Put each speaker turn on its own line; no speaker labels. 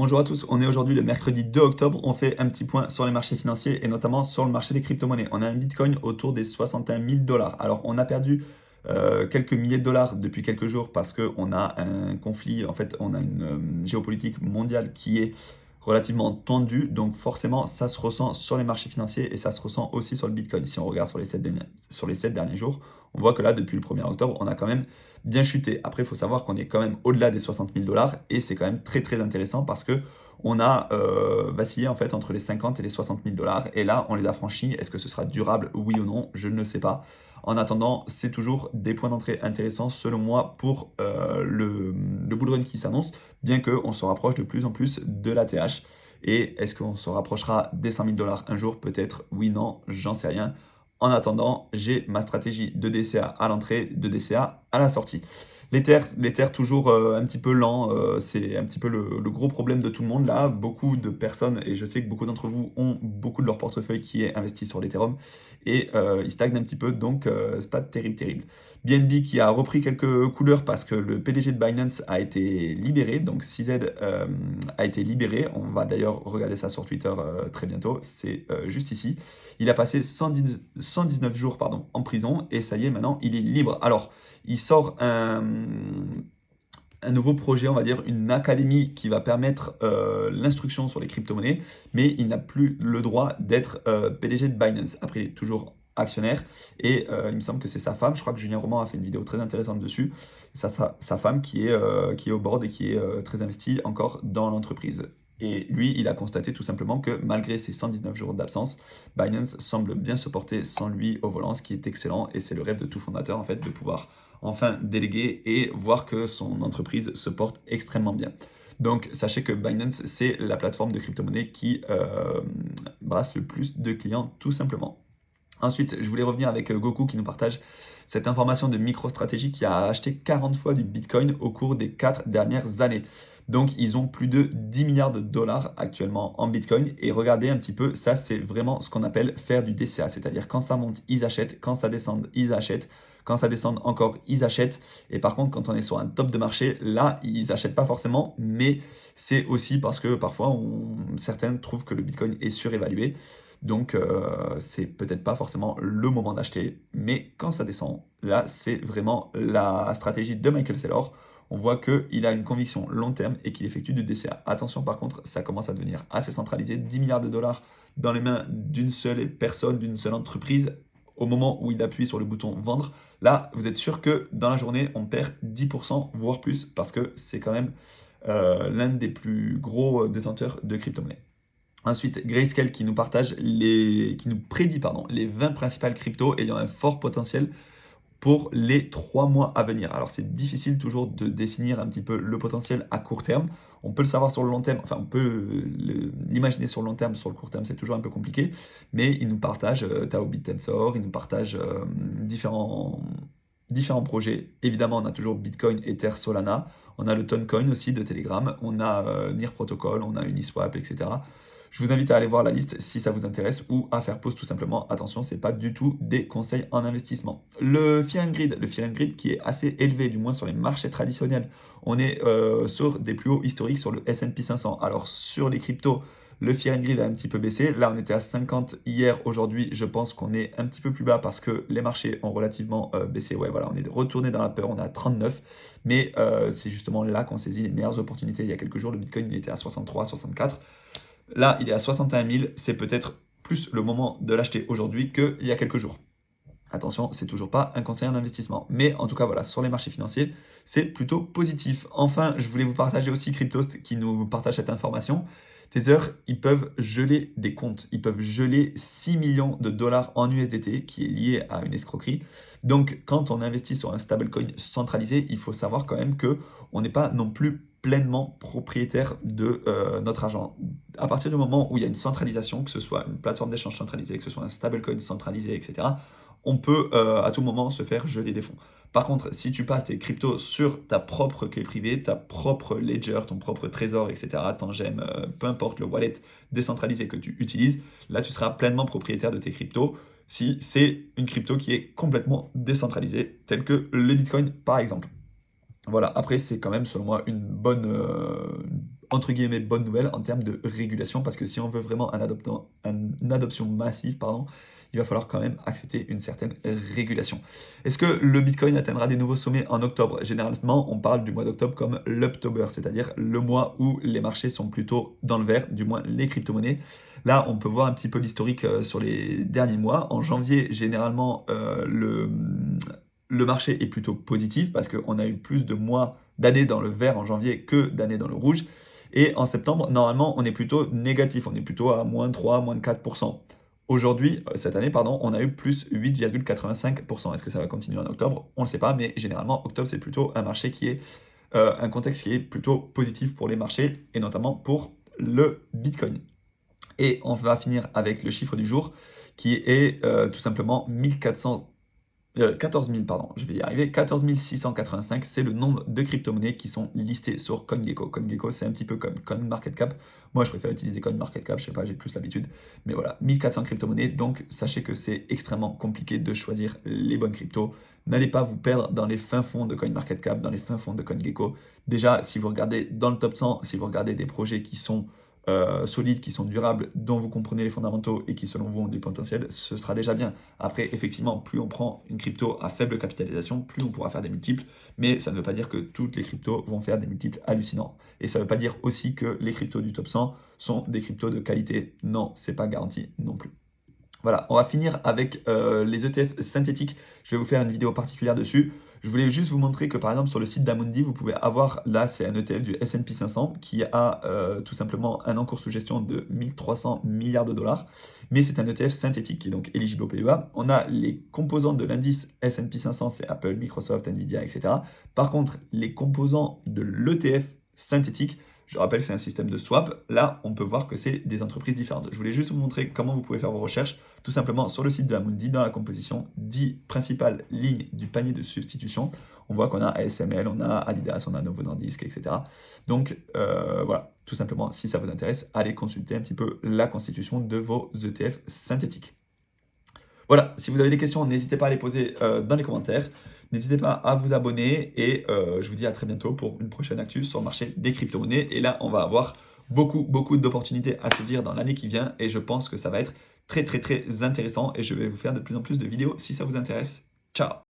Bonjour à tous, on est aujourd'hui le mercredi 2 octobre, on fait un petit point sur les marchés financiers et notamment sur le marché des crypto-monnaies. On a un Bitcoin autour des 61 000 dollars. Alors on a perdu quelques milliers de dollars depuis quelques jours parce qu'on a un conflit, en fait on a une géopolitique mondiale qui est relativement tendue, donc forcément ça se ressent sur les marchés financiers et ça se ressent aussi sur le Bitcoin. Si on regarde sur les 7 derniers jours, on voit que là depuis le 1er octobre, on a quand même bien chuté. Après, il faut savoir qu'on est quand même au-delà des 60 000 dollars et c'est quand même très très intéressant parce que on a vacillé en fait entre les 50 et les 60 000 dollars et là on les a franchis. Est-ce que ce sera durable, oui ou non? Je ne sais pas. En attendant, c'est toujours des points d'entrée intéressants selon moi pour le bull run qui s'annonce, bien qu'on se rapproche de plus en plus de la TH. Et est-ce qu'on se rapprochera des 100 000 dollars un jour? Peut-être, oui, non, j'en sais rien. En attendant, j'ai ma stratégie de DCA à l'entrée, de DCA à la sortie. L'Ether toujours un petit peu lent, c'est un petit peu le gros problème de tout le monde là. Beaucoup de personnes, et je sais que beaucoup d'entre vous ont beaucoup de leur portefeuille qui est investi sur l'Ethereum, et ils stagnent un petit peu, donc c'est pas terrible, terrible. BNB qui a repris quelques couleurs parce que le PDG de Binance a été libéré, donc CZ a été libéré. On va d'ailleurs regarder ça sur Twitter très bientôt, c'est juste ici. Il a passé 119 jours pardon, en prison et ça y est, maintenant il est libre. Alors, il sort un nouveau projet, on va dire une académie qui va permettre l'instruction sur les crypto-monnaies, mais il n'a plus le droit d'être PDG de Binance. Après, toujours actionnaire, et il me semble que c'est sa femme, je crois que Julien Roman a fait une vidéo très intéressante dessus, sa femme qui est au board et qui est très investie encore dans l'entreprise. Et lui, il a constaté tout simplement que malgré ses 119 jours d'absence, Binance semble bien se porter sans lui au volant, ce qui est excellent, et c'est le rêve de tout fondateur en fait de pouvoir enfin déléguer et voir que son entreprise se porte extrêmement bien. Donc sachez que Binance, c'est la plateforme de crypto-monnaie qui brasse le plus de clients tout simplement. Ensuite, je voulais revenir avec Goku qui nous partage cette information de MicroStrategy qui a acheté 40 fois du Bitcoin au cours des 4 dernières années. Donc, ils ont plus de 10 milliards de dollars actuellement en Bitcoin. Et regardez un petit peu, ça, c'est vraiment ce qu'on appelle faire du DCA. C'est-à-dire, quand ça monte, ils achètent. Quand ça descend, ils achètent. Quand ça descend encore, ils achètent. Et par contre, quand on est sur un top de marché, là, ils n'achètent pas forcément. Mais c'est aussi parce que parfois, certains trouvent que le Bitcoin est surévalué. Donc, c'est peut-être pas forcément le moment d'acheter, mais quand ça descend, là, c'est vraiment la stratégie de Michael Saylor. On voit qu'il a une conviction long terme et qu'il effectue du DCA. Attention, par contre, ça commence à devenir assez centralisé. 10 milliards de dollars dans les mains d'une seule personne, d'une seule entreprise, au moment où il appuie sur le bouton vendre. Là, vous êtes sûr que dans la journée, on perd 10%, voire plus, parce que c'est quand même l'un des plus gros détenteurs de crypto-monnaies. Ensuite, Grayscale qui nous prédit pardon, les 20 principales cryptos ayant un fort potentiel pour les 3 mois à venir. Alors c'est difficile toujours de définir un petit peu le potentiel à court terme. On peut le savoir sur le long terme, enfin on peut l'imaginer sur le long terme, sur le court terme c'est toujours un peu compliqué, mais il nous partage Tao Tensor, il nous partage différents projets. Évidemment on a toujours Bitcoin, Ether, Solana, on a le Toncoin aussi de Telegram, on a NIR Protocol, on a Uniswap, etc. Je vous invite à aller voir la liste si ça vous intéresse ou à faire pause tout simplement. Attention, c'est pas du tout des conseils en investissement. Le Fear and Greed qui est assez élevé, du moins sur les marchés traditionnels. On est sur des plus hauts historiques sur le S&P 500. Alors sur les cryptos, le Fear and Greed a un petit peu baissé. Là, on était à 50 hier. Aujourd'hui, je pense qu'on est un petit peu plus bas parce que les marchés ont relativement baissé. Ouais, voilà, on est retourné dans la peur. On est à 39. Mais c'est justement là qu'on saisit les meilleures opportunités. Il y a quelques jours, le Bitcoin il était à 63, 64. Là, il est à 61 000, c'est peut-être plus le moment de l'acheter aujourd'hui qu'il y a quelques jours. Attention, c'est toujours pas un conseil en investissement. Mais en tout cas, voilà, sur les marchés financiers, c'est plutôt positif. Enfin, je voulais vous partager aussi Cryptost qui nous partage cette information. Tether, ils peuvent geler des comptes. Ils peuvent geler 6 millions de dollars en USDT, qui est lié à une escroquerie. Donc, quand on investit sur un stablecoin centralisé, il faut savoir quand même que on n'est pas non plus pleinement propriétaire de notre argent. À partir du moment où il y a une centralisation, que ce soit une plateforme d'échange centralisée, que ce soit un stablecoin centralisé, etc., on peut à tout moment se faire geler des fonds. Par contre, si tu passes tes cryptos sur ta propre clé privée, ta propre ledger, ton propre trésor, etc., Tangem, peu importe le wallet décentralisé que tu utilises, là tu seras pleinement propriétaire de tes cryptos si c'est une crypto qui est complètement décentralisée, telle que le Bitcoin par exemple. Voilà, après c'est quand même selon moi entre guillemets, bonne nouvelle en termes de régulation, parce que si on veut vraiment une adoption massive, pardon, il va falloir quand même accepter une certaine régulation. Est-ce que le Bitcoin atteindra des nouveaux sommets en octobre? Généralement, on parle du mois d'octobre comme l'October, c'est-à-dire le mois où les marchés sont plutôt dans le vert, du moins les crypto-monnaies. Là, on peut voir un petit peu l'historique sur les derniers mois. En janvier, généralement, le marché est plutôt positif parce qu'on a eu plus de mois d'années dans le vert en janvier que d'années dans le rouge. Et en septembre, normalement, on est plutôt négatif, on est plutôt à moins 3, moins 4%. Aujourd'hui, cette année, pardon, on a eu plus 8,85%. Est-ce que ça va continuer en octobre? On ne le sait pas, mais généralement, octobre, c'est plutôt un marché qui est un contexte qui est plutôt positif pour les marchés et notamment pour le Bitcoin. Et on va finir avec le chiffre du jour qui est tout simplement 14 000, pardon, je vais y arriver, 14 685, c'est le nombre de crypto-monnaies qui sont listées sur CoinGecko. CoinGecko, c'est un petit peu comme CoinMarketCap. Moi, je préfère utiliser CoinMarketCap, je sais pas, j'ai plus l'habitude. Mais voilà, 1400 crypto-monnaies, donc sachez que c'est extrêmement compliqué de choisir les bonnes cryptos. N'allez pas vous perdre dans les fins fonds de CoinMarketCap, dans les fins fonds de CoinGecko. Déjà, si vous regardez dans le top 100, si vous regardez des projets qui sont solides, qui sont durables, dont vous comprenez les fondamentaux et qui selon vous ont du potentiel, ce sera déjà bien. Après, effectivement, plus on prend une crypto à faible capitalisation, plus on pourra faire des multiples, mais ça ne veut pas dire que toutes les cryptos vont faire des multiples hallucinants. Et ça ne veut pas dire aussi que les cryptos du top 100 sont des cryptos de qualité. Non, c'est pas garanti non plus. Voilà, on va finir avec les ETF synthétiques. Je vais vous faire une vidéo particulière dessus. Je voulais juste vous montrer que par exemple sur le site d'Amundi, vous pouvez avoir, là c'est un ETF du S&P 500 qui a tout simplement un encours sous gestion de 1300 milliards de dollars, mais c'est un ETF synthétique qui est donc éligible au PEA. On a les composants de l'indice S&P 500, c'est Apple, Microsoft, Nvidia, etc. Par contre, les composants de l'ETF synthétique, je rappelle, c'est un système de swap. Là, on peut voir que c'est des entreprises différentes. Je voulais juste vous montrer comment vous pouvez faire vos recherches, tout simplement sur le site de Amundi, dans la composition 10 principales lignes du panier de substitution. On voit qu'on a ASML, on a Adidas, on a Novo Nordisk, etc. Donc voilà, tout simplement, si ça vous intéresse, allez consulter un petit peu la constitution de vos ETF synthétiques. Voilà, si vous avez des questions, n'hésitez pas à les poser dans les commentaires. N'hésitez pas à vous abonner et je vous dis à très bientôt pour une prochaine actu sur le marché des crypto-monnaies. Et là, on va avoir beaucoup d'opportunités à saisir dans l'année qui vient et je pense que ça va être très intéressant et je vais vous faire de plus en plus de vidéos si ça vous intéresse. Ciao!